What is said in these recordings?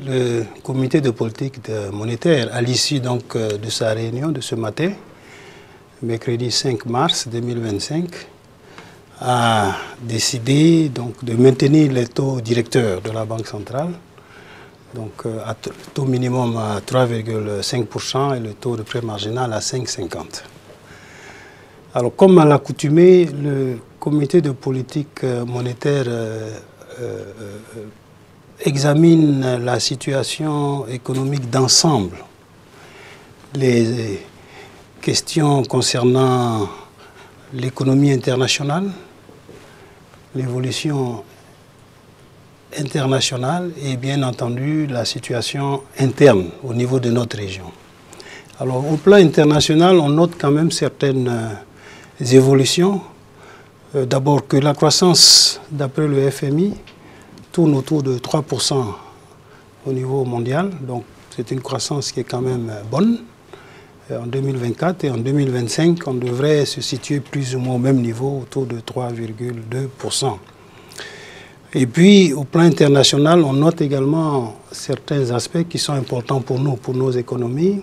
le comité de politique monétaire, à l'issue donc de sa réunion de ce matin, mercredi 5 mars 2025, a décidé donc de maintenir les taux directeurs de la Banque centrale, donc à taux minimum à 3,5% et le taux de prêt marginal à 5,50. Alors, comme à l'accoutumée, le comité de politique monétaire examine la situation économique d'ensemble, les questions concernant l'économie internationale, l'évolution internationale et bien entendu la situation interne au niveau de notre région. Alors, au plan international, on note quand même certaines évolutions. D'abord que la croissance, d'après le FMI, tourne autour de 3% au niveau mondial. Donc c'est une croissance qui est quand même bonne en 2024. Et en 2025, on devrait se situer plus ou moins au même niveau, autour de 3,2%. Et puis au plan international, on note également certains aspects qui sont importants pour nous, pour nos économies.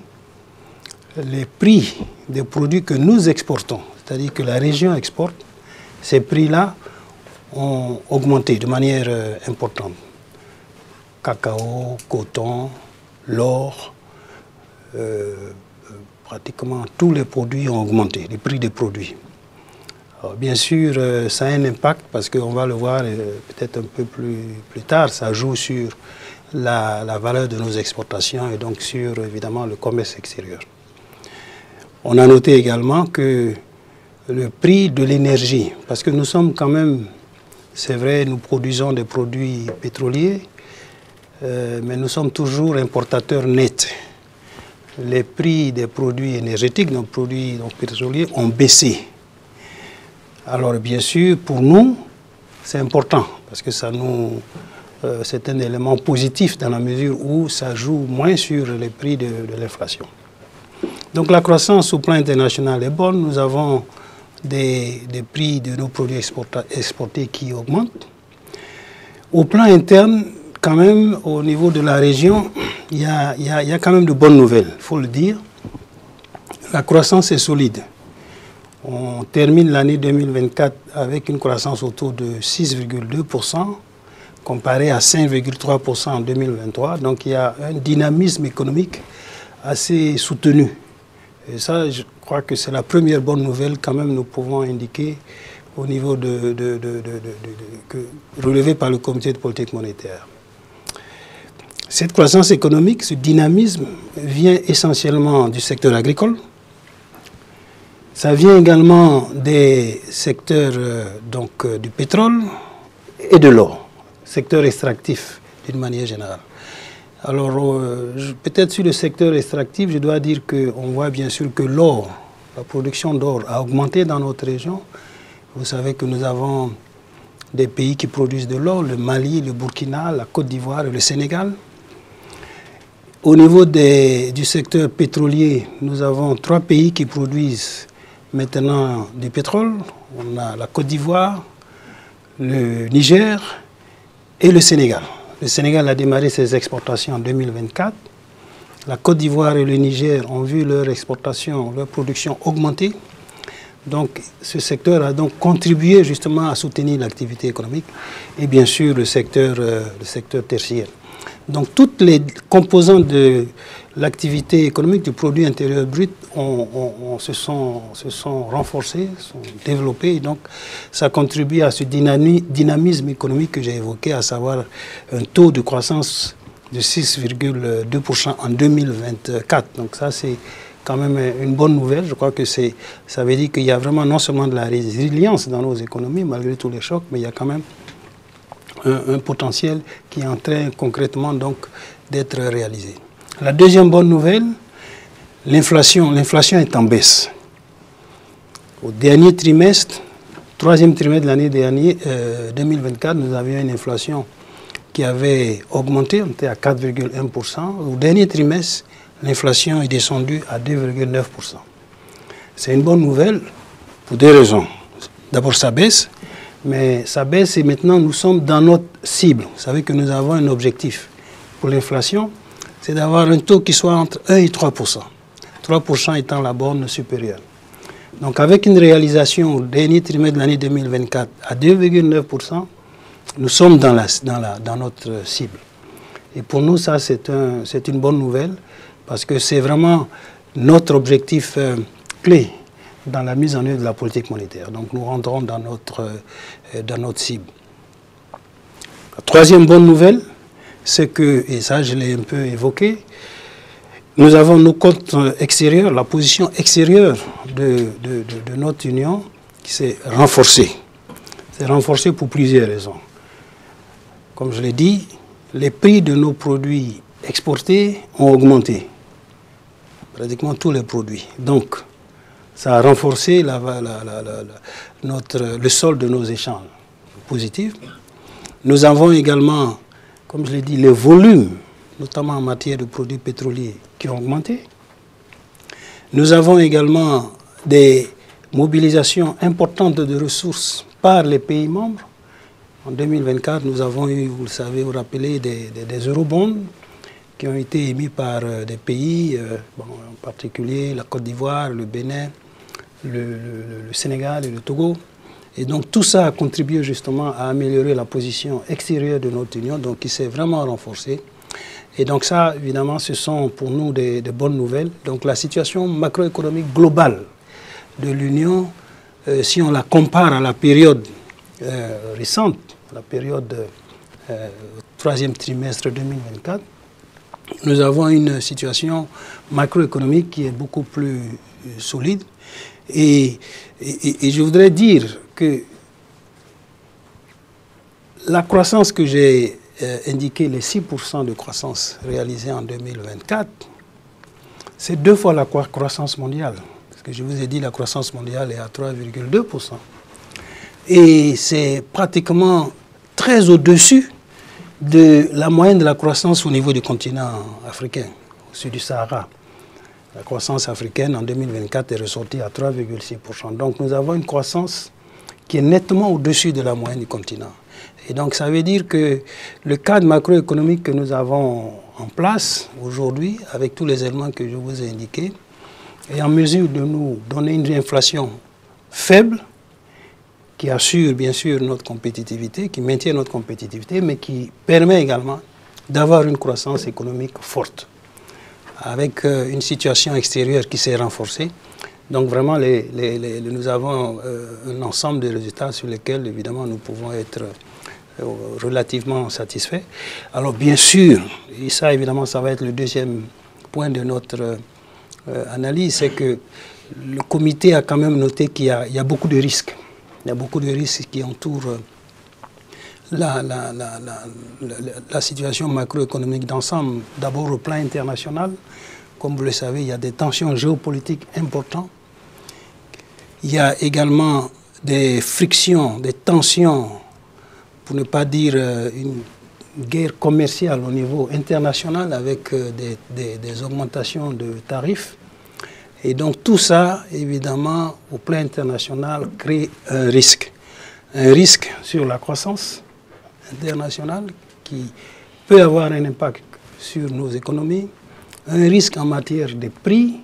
Les prix des produits que nous exportons, c'est-à-dire que la région exporte, ces prix-là ont augmenté de manière importante. Cacao, coton, l'or, pratiquement tous les produits ont augmenté, les prix des produits. Alors, bien sûr, ça a un impact parce qu'on va le voir peut-être un peu plus tard, ça joue sur la valeur de nos exportations et donc sur évidemment le commerce extérieur. On a noté également que le prix de l'énergie, parce que nous sommes quand même, c'est vrai, nous produisons des produits pétroliers, mais nous sommes toujours importateurs nets. Les prix des produits énergétiques, nos produits pétroliers, ont baissé. Alors bien sûr, pour nous, c'est important, parce que ça c'est un élément positif dans la mesure où ça joue moins sur les prix de l'inflation. Donc la croissance au plan international est bonne. Nous avons des prix de nos produits exportés qui augmentent. Au plan interne, quand même, au niveau de la région, il y a quand même de bonnes nouvelles, il faut le dire. La croissance est solide. On termine l'année 2024 avec une croissance autour de 6,2%, comparé à 5,3% en 2023. Donc il y a un dynamisme économique assez soutenu. Et ça, je crois que c'est la première bonne nouvelle quand même nous pouvons indiquer au niveau relevé par le comité de politique monétaire. Cette croissance économique, ce dynamisme vient essentiellement du secteur agricole. Ça vient également des secteurs du pétrole et de l'or, secteur extractif d'une manière générale. Alors, peut-être sur le secteur extractif, je dois dire qu'on voit bien sûr que l'or, la production d'or a augmenté dans notre région. Vous savez que nous avons des pays qui produisent de l'or, le Mali, le Burkina, la Côte d'Ivoire et le Sénégal. Au niveau du secteur pétrolier, nous avons 3 pays qui produisent maintenant du pétrole. On a la Côte d'Ivoire, le Niger et le Sénégal. Le Sénégal a démarré ses exportations en 2024. La Côte d'Ivoire et le Niger ont vu leur exportation, leur production augmenter. Donc ce secteur a donc contribué justement à soutenir l'activité économique et bien sûr le secteur tertiaire. Donc toutes les composantes de l'activité économique du produit intérieur brut se sont renforcées, sont développées. Et donc ça contribue à ce dynamisme économique que j'ai évoqué, à savoir un taux de croissance de 6,2% en 2024. Donc ça c'est quand même une bonne nouvelle. Je crois que ça veut dire qu'il y a vraiment non seulement de la résilience dans nos économies malgré tous les chocs, mais il y a quand même un potentiel qui est en train concrètement donc d'être réalisé. La deuxième bonne nouvelle, l'inflation est en baisse. Au dernier trimestre, troisième trimestre de l'année dernière, 2024, nous avions une inflation qui avait augmenté, on était à 4,1%. Au dernier trimestre, l'inflation est descendue à 2,9%. C'est une bonne nouvelle pour 2 raisons. D'abord, ça baisse, mais ça baisse et maintenant nous sommes dans notre cible. Vous savez que nous avons un objectif pour l'inflation, c'est d'avoir un taux qui soit entre 1 et 3%. 3% étant la borne supérieure. Donc avec une réalisation au dernier trimestre de l'année 2024 à 2,9%, nous sommes dans notre cible. Et pour nous, ça, c'est une bonne nouvelle parce que c'est vraiment notre objectif clé dans la mise en œuvre de la politique monétaire. Donc nous rentrons dans notre cible. La troisième bonne nouvelle, c'est que, et ça je l'ai un peu évoqué, nous avons nos comptes extérieurs, la position extérieure de notre Union qui s'est renforcée. C'est renforcée pour plusieurs raisons. Comme je l'ai dit, les prix de nos produits exportés ont augmenté. Pratiquement tous les produits. Donc, ça a renforcé le solde de nos échanges positifs. Nous avons également, comme je l'ai dit, les volumes, notamment en matière de produits pétroliers, qui ont augmenté. Nous avons également des mobilisations importantes de ressources par les pays membres. En 2024, nous avons eu, vous le savez, vous rappelez, des eurobonds qui ont été émis par des pays, en particulier la Côte d'Ivoire, le Bénin, le Sénégal et le Togo. Et donc tout ça a contribué justement à améliorer la position extérieure de notre Union, donc qui s'est vraiment renforcée. Et donc ça, évidemment, ce sont pour nous des bonnes nouvelles. Donc la situation macroéconomique globale de l'Union, si on la compare à la période récente, la période troisième trimestre 2024, nous avons une situation macroéconomique qui est beaucoup plus solide. Et je voudrais dire que la croissance que j'ai indiquée, les 6% de croissance réalisée en 2024, c'est 2 fois la croissance mondiale. Parce que je vous ai dit, la croissance mondiale est à 3,2%. Et c'est pratiquement très au-dessus de la moyenne de la croissance au niveau du continent africain, au sud du Sahara. La croissance africaine en 2024 est ressortie à 3,6%. Donc nous avons une croissance qui est nettement au-dessus de la moyenne du continent. Et donc ça veut dire que le cadre macroéconomique que nous avons en place aujourd'hui, avec tous les éléments que je vous ai indiqués, est en mesure de nous donner une inflation faible, qui assure bien sûr notre compétitivité, qui maintient notre compétitivité, mais qui permet également d'avoir une croissance économique forte, avec une situation extérieure qui s'est renforcée. Donc vraiment, nous avons un ensemble de résultats sur lesquels, évidemment, nous pouvons être relativement satisfaits. Alors bien sûr, et ça évidemment, ça va être le deuxième point de notre analyse, c'est que le comité a quand même noté qu'il y a beaucoup de risques. Il y a beaucoup de risques qui entourent la situation macroéconomique d'ensemble. D'abord au plan international, comme vous le savez, il y a des tensions géopolitiques importantes. Il y a également des frictions, des tensions, pour ne pas dire une guerre commerciale au niveau international avec des augmentations de tarifs. Et donc tout ça, évidemment, au plan international, crée un risque. Un risque sur la croissance internationale qui peut avoir un impact sur nos économies. Un risque en matière de prix,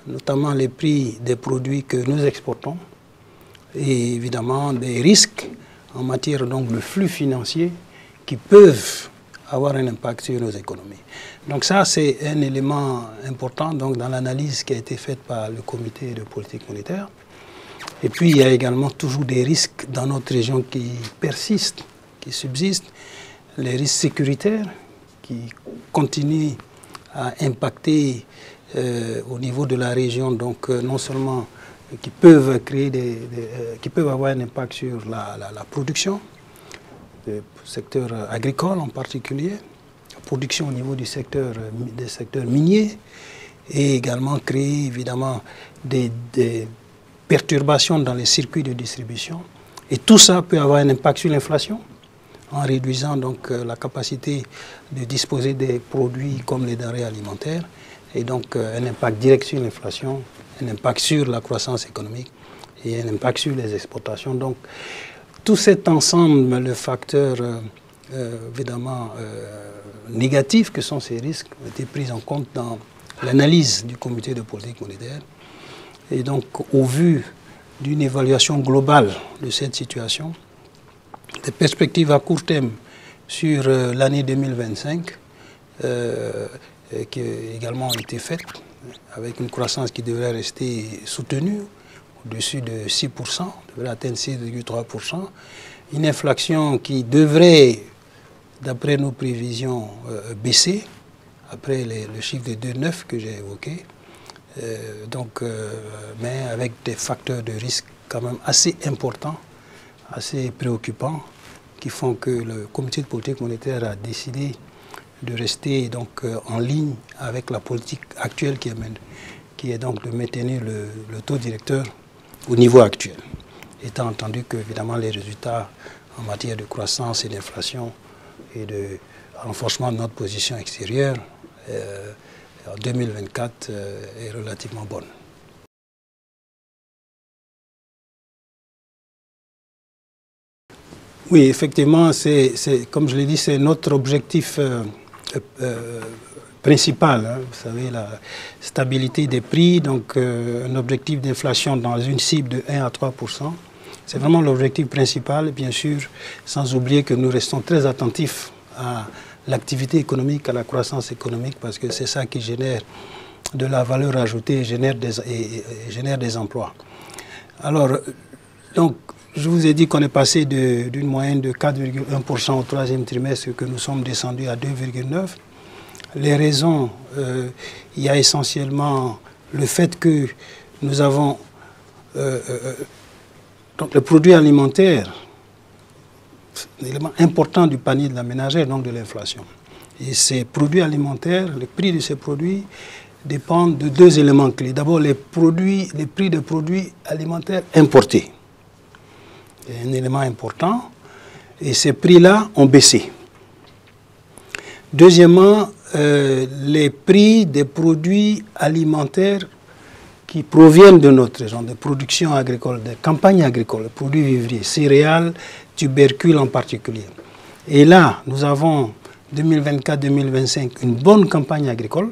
notamment les prix des produits que nous exportons. Et évidemment, des risques en matière donc, de flux financiers qui peuvent avoir un impact sur nos économies. Donc ça, c'est un élément important donc, dans l'analyse qui a été faite par le comité de politique monétaire. Et puis, il y a également toujours des risques dans notre région qui persistent, qui subsistent. Les risques sécuritaires qui continuent à impacter au niveau de la région, donc non seulement qui peuvent créer qui peuvent avoir un impact sur la production, le secteur agricole en particulier, la production au niveau des secteurs miniers, et également créer évidemment des perturbations dans les circuits de distribution. Et tout ça peut avoir un impact sur l'inflation, en réduisant donc la capacité de disposer des produits comme les denrées alimentaires, et donc un impact direct sur l'inflation, un impact sur la croissance économique et un impact sur les exportations. Donc tout cet ensemble de facteurs évidemment négatifs que sont ces risques ont été pris en compte dans l'analyse du comité de politique monétaire. Et donc, au vu d'une évaluation globale de cette situation, des perspectives à court terme sur l'année 2025 qui ont également été faites, avec une croissance qui devrait rester soutenue, au-dessus de 6%, devrait atteindre 6,3%, une inflation qui devrait, d'après nos prévisions, baisser, après le chiffre de 2,9 que j'ai évoqué, mais avec des facteurs de risque quand même assez importants, assez préoccupants, qui font que le comité de politique monétaire a décidé de rester donc en ligne avec la politique actuelle qui est donc de maintenir le taux directeur au niveau actuel, étant entendu que évidemment les résultats en matière de croissance et d'inflation et de renforcement de notre position extérieure en 2024 est relativement bonne. Oui, effectivement, comme je l'ai dit, c'est notre objectif principal. Hein. Vous savez, la stabilité des prix, donc un objectif d'inflation dans une cible de 1 à 3%. C'est vraiment l'objectif principal, bien sûr, sans oublier que nous restons très attentifs à l'activité économique, à la croissance économique, parce que c'est ça qui génère de la valeur ajoutée et génère des emplois. Alors, donc, je vous ai dit qu'on est passé d'une moyenne de 4,1% au troisième trimestre, que nous sommes descendus à 2,9%. Les raisons, il y a essentiellement le fait que nous avons donc le produit alimentaire, un élément important du panier de la ménagère, donc de l'inflation. Et ces produits alimentaires, le prix de ces produits dépendent de deux éléments clés. D'abord, les prix de produits alimentaires importés. C'est un élément important. Et ces prix-là ont baissé. Deuxièmement, les prix des produits alimentaires qui proviennent de notre région, de production agricole, de campagne agricole, produits vivriers, céréales, tubercules en particulier. Et là, nous avons 2024-2025 une bonne campagne agricole.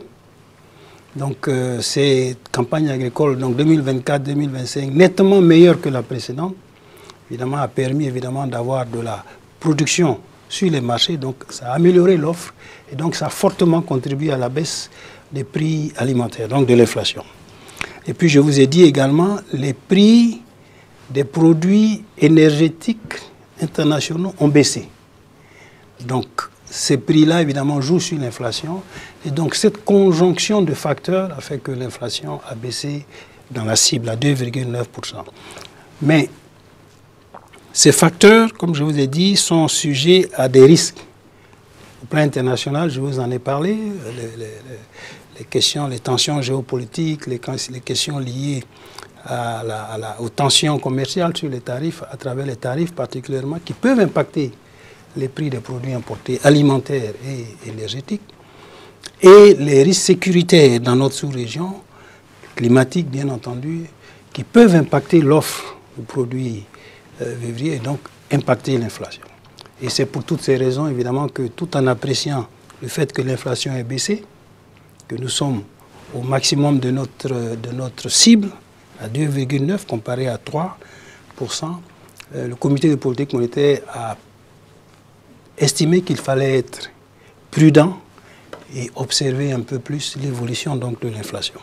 Donc, cette campagne agricole, donc 2024-2025, nettement meilleure que la précédente, évidemment, a permis d'avoir de la production sur les marchés. Donc, ça a amélioré l'offre et donc ça a fortement contribué à la baisse des prix alimentaires, donc de l'inflation. Et puis, je vous ai dit également, les prix des produits énergétiques internationaux ont baissé. Donc, ces prix-là, évidemment, jouent sur l'inflation. Et donc, cette conjonction de facteurs a fait que l'inflation a baissé dans la cible à 2,9%. Mais ces facteurs, comme je vous ai dit, sont sujets à des risques. Au plan international, je vous en ai parlé, les tensions géopolitiques, les questions liées aux tensions commerciales sur les tarifs, à travers les tarifs particulièrement, qui peuvent impacter les prix des produits importés alimentaires et énergétiques, et les risques sécuritaires dans notre sous-région, climatiques bien entendu, qui peuvent impacter l'offre de produits vivriers et donc impacter l'inflation. Et c'est pour toutes ces raisons, évidemment, que tout en appréciant le fait que l'inflation est baissée, que nous sommes au maximum de notre cible, à 2,9 comparé à 3%, le comité de politique monétaire a estimé qu'il fallait être prudent et observer un peu plus l'évolution donc de l'inflation.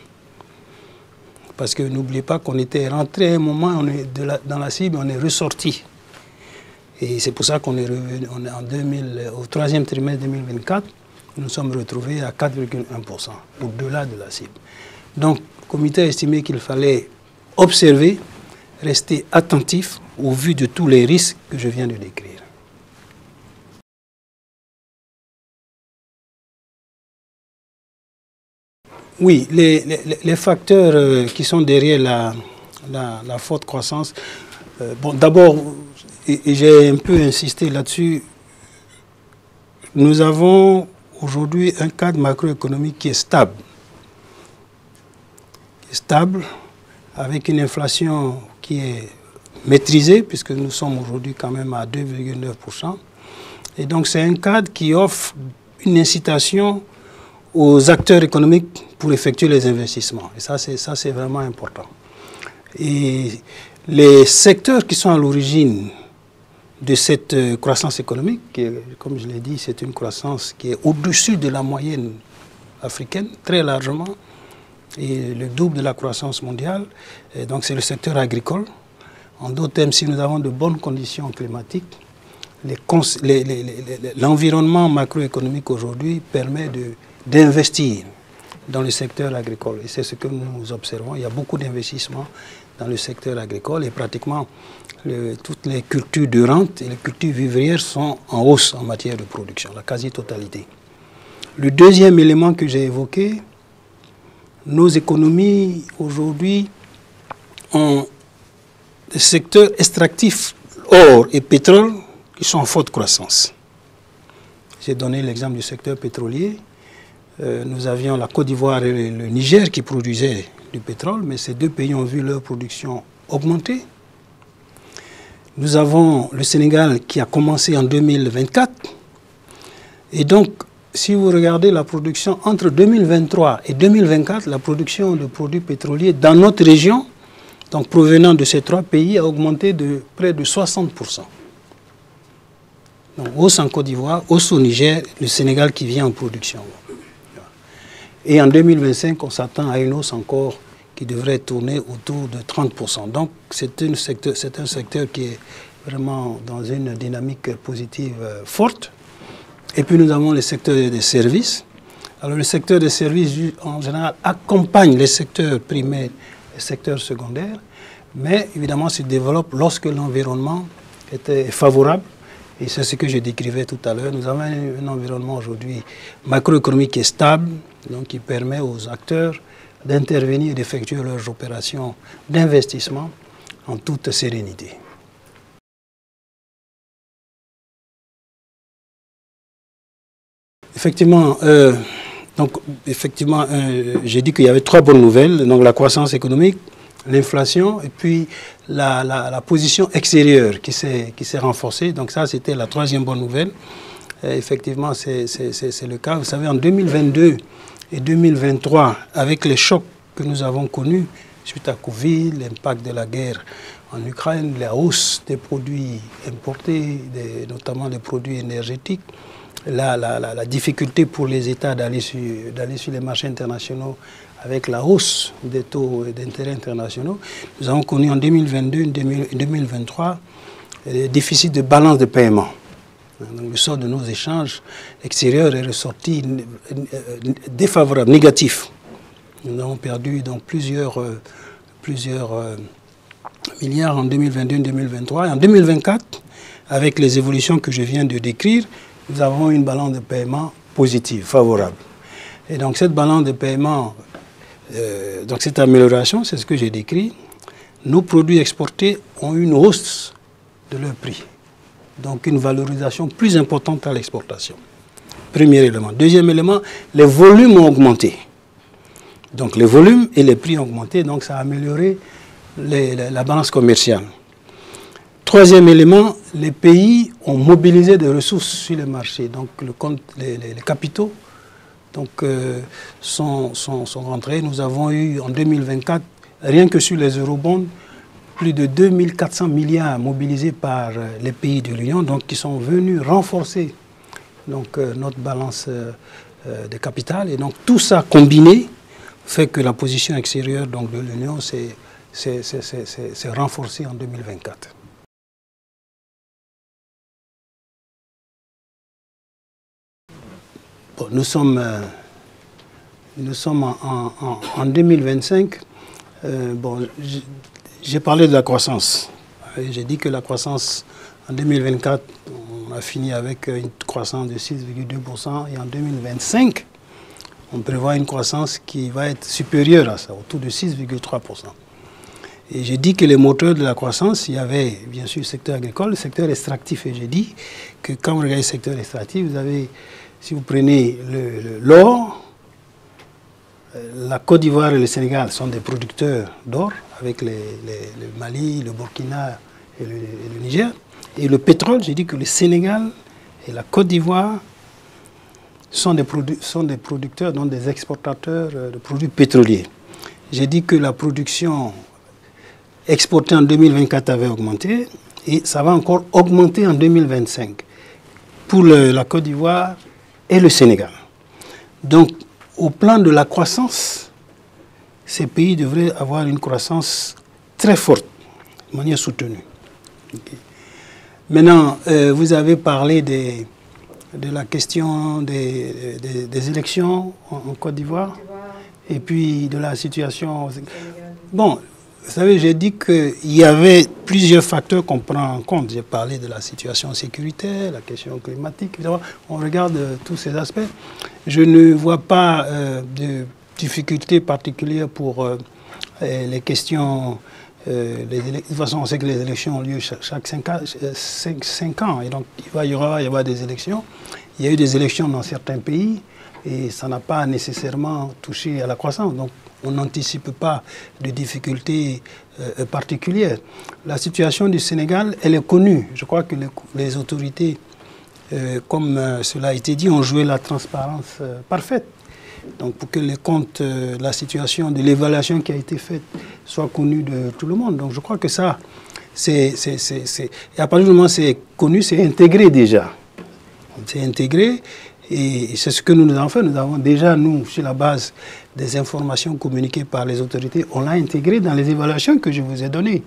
Parce que n'oubliez pas qu'on était rentré à un moment, dans la cible, on est ressorti. Et c'est pour ça qu'on est revenu, au troisième trimestre 2024, nous sommes retrouvés à 4,1%, au-delà de la cible. Donc, le comité a estimé qu'il fallait observer, rester attentif au vu de tous les risques que je viens de décrire. Oui, les facteurs qui sont derrière la forte croissance, bon, d'abord, et j'ai un peu insisté là-dessus, nous avons aujourd'hui un cadre macroéconomique qui est stable. Avec une inflation qui est maîtrisée, puisque nous sommes aujourd'hui quand même à 2,9%, Et donc c'est un cadre qui offre une incitation aux acteurs économiques pour effectuer les investissements. Et ça, c'est vraiment important. Et les secteurs qui sont à l'origine de cette croissance économique, qui, comme je l'ai dit, c'est une croissance qui est au-dessus de la moyenne africaine, très largement, et le double de la croissance mondiale. Et donc c'est le secteur agricole. En d'autres termes, si nous avons de bonnes conditions climatiques, l'environnement macroéconomique aujourd'hui permet d'investir dans le secteur agricole. Et c'est ce que nous observons. Il y a beaucoup d'investissements dans le secteur agricole et pratiquement toutes les cultures de rente et les cultures vivrières sont en hausse en matière de production, la quasi-totalité. Le deuxième élément que j'ai évoqué, nos économies aujourd'hui ont des secteurs extractifs, or et pétrole, qui sont en forte croissance. J'ai donné l'exemple du secteur pétrolier. Nous avions la Côte d'Ivoire et le Niger qui produisaient du pétrole, mais ces deux pays ont vu leur production augmenter. Nous avons le Sénégal qui a commencé en 2024. Et donc, si vous regardez la production entre 2023 et 2024, la production de produits pétroliers dans notre région, donc provenant de ces trois pays, a augmenté de près de 60%. Donc, hausse en Côte d'Ivoire, hausse au Niger, le Sénégal qui vient en production. Et en 2025, on s'attend à une hausse encore qui devrait tourner autour de 30%. Donc, c'est un secteur qui est vraiment dans une dynamique positive forte. Et puis, nous avons le secteur des services. Alors, le secteur des services, en général, accompagne les secteurs primaires et les secteurs secondaires, mais évidemment, se développe lorsque l'environnement est favorable. Et c'est ce que je décrivais tout à l'heure. Nous avons un environnement aujourd'hui macroéconomique qui est stable, donc qui permet aux acteurs d'intervenir et d'effectuer leurs opérations d'investissement en toute sérénité. Effectivement, j'ai dit qu'il y avait trois bonnes nouvelles. Donc la croissance économique, l'inflation et puis la position extérieure qui s'est renforcée. Donc ça, c'était la troisième bonne nouvelle. Effectivement, c'est le cas. Vous savez, en 2022 et 2023, avec les chocs que nous avons connus suite à Covid, l'impact de la guerre en Ukraine, la hausse des produits importés, notamment des produits énergétiques, la difficulté pour les États d'aller sur les marchés internationaux avec la hausse des taux d'intérêt internationaux, nous avons connu en 2022 et 2023 des déficits de balance de paiement. Donc, le sort de nos échanges extérieurs est ressorti défavorable, négatif. Nous avons perdu donc plusieurs milliards en 2022 et 2023. Et en 2024, avec les évolutions que je viens de décrire, nous avons une balance de paiement positive, favorable. Et donc cette balance de paiement, donc cette amélioration, c'est ce que j'ai décrit. Nos produits exportés ont une hausse de leur prix. Donc une valorisation plus importante à l'exportation. Premier élément. Deuxième élément, les volumes ont augmenté. Donc les volumes et les prix ont augmenté, donc ça a amélioré la balance commerciale. Troisième élément, les pays ont mobilisé des ressources sur le marché. Donc les capitaux sont rentrés. Nous avons eu en 2024, rien que sur les eurobonds, plus de 2400 milliards mobilisés par les pays de l'Union, donc qui sont venus renforcer notre balance de capital. Et donc tout ça combiné fait que la position extérieure de l'Union s'est renforcée en 2024. Bon, nous sommes en 2025. J'ai parlé de la croissance. J'ai dit que la croissance en 2024, on a fini avec une croissance de 6,2% et en 2025, on prévoit une croissance qui va être supérieure à ça, autour de 6,3%. Et j'ai dit que les moteurs de la croissance, il y avait bien sûr le secteur agricole, le secteur extractif. Et j'ai dit que quand vous regardez le secteur extractif, vous avez, si vous prenez l'or, la Côte d'Ivoire et le Sénégal sont des producteurs d'or, avec le Mali, le Burkina et le Niger. Et le pétrole, j'ai dit que le Sénégal et la Côte d'Ivoire sont des producteurs, donc des exportateurs de produits pétroliers. J'ai dit que la production exportée en 2024 avait augmenté et ça va encore augmenter en 2025 pour la Côte d'Ivoire et le Sénégal. Donc, au plan de la croissance, ces pays devraient avoir une croissance très forte, de manière soutenue. Okay. Maintenant, vous avez parlé de la question des élections en Côte d'Ivoire et puis de la situation. Bon, vous savez, j'ai dit qu'il y avait plusieurs facteurs qu'on prend en compte. J'ai parlé de la situation sécuritaire, la question climatique, évidemment. On regarde tous ces aspects. Je ne vois pas de difficultés particulières pour les questions. De toute façon, on sait que les élections ont lieu chaque 5 ans. Et donc, il y aura des élections. Il y a eu des élections dans certains pays et ça n'a pas nécessairement touché à la croissance. Donc, on n'anticipe pas de difficultés particulières. La situation du Sénégal, elle est connue. Je crois que les autorités, comme cela a été dit, ont joué la transparence parfaite. Donc pour que les comptes, la situation de l'évaluation qui a été faite soit connue de tout le monde. Donc je crois que ça, et à partir du moment où c'est connu, c'est intégré déjà. C'est intégré et c'est ce que nous avons fait. Nous avons déjà, nous, sur la base des informations communiquées par les autorités, on l'a intégré dans les évaluations que je vous ai données.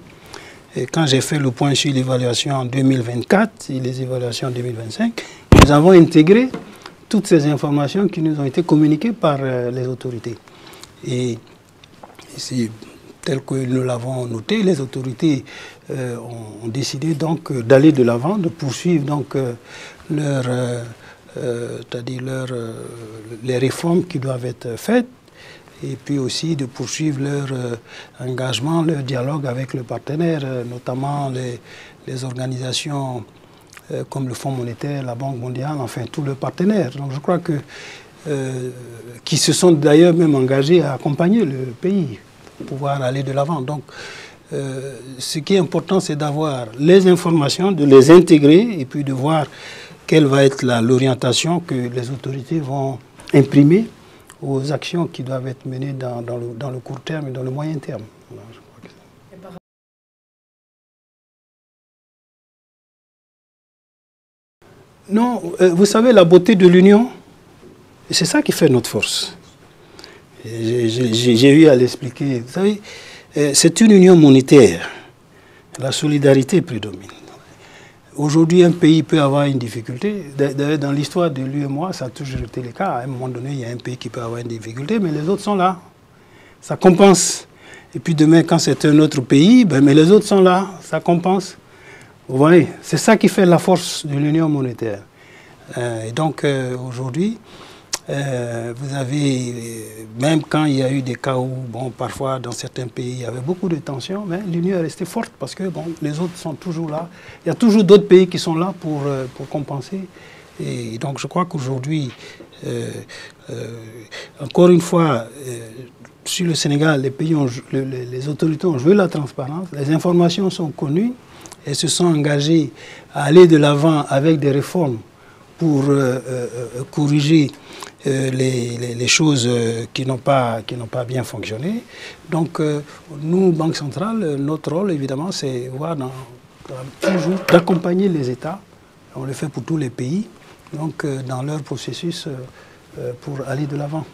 Et quand j'ai fait le point sur l'évaluation en 2024 et les évaluations en 2025, nous avons intégré toutes ces informations qui nous ont été communiquées par les autorités. Et c'est tel que nous l'avons noté, les autorités ont décidé donc d'aller de l'avant, de poursuivre donc les réformes qui doivent être faites, et puis aussi de poursuivre leur engagement, leur dialogue avec les partenaires, notamment les organisations comme le Fonds monétaire, la Banque mondiale, enfin tous leurs partenaires. Donc je crois que qui se sont d'ailleurs même engagés à accompagner le pays pour pouvoir aller de l'avant. Donc ce qui est important, c'est d'avoir les informations, de les intégrer et puis de voir quelle va être l'orientation que les autorités vont imprimer aux actions qui doivent être menées dans le court terme et dans le moyen terme. Voilà, je crois que non, vous savez, la beauté de l'union, c'est ça qui fait notre force. J'ai eu à l'expliquer. Vous savez, c'est une union monétaire. La solidarité prédomine. Aujourd'hui, un pays peut avoir une difficulté. D'ailleurs, dans l'histoire de l'UEMOA, ça a toujours été le cas. À un moment donné, il y a un pays qui peut avoir une difficulté, mais les autres sont là. Ça compense. Et puis demain, quand c'est un autre pays, mais les autres sont là. Ça compense. Vous voyez, c'est ça qui fait la force de l'union monétaire. Et donc, aujourd'hui, vous avez, même quand il y a eu des cas où, bon, parfois, dans certains pays, il y avait beaucoup de tensions, mais l'union est restée forte parce que, bon, les autres sont toujours là. Il y a toujours d'autres pays qui sont là pour compenser. Et donc, je crois qu'aujourd'hui, encore une fois, sur le Sénégal, les autorités ont joué la transparence, les informations sont connues et se sont engagées à aller de l'avant avec des réformes pour corriger les choses qui n'ont pas bien fonctionné. Donc, nous, Banque centrale, notre rôle, évidemment, c'est toujours d'accompagner les États. On le fait pour tous les pays, donc dans leur processus pour aller de l'avant.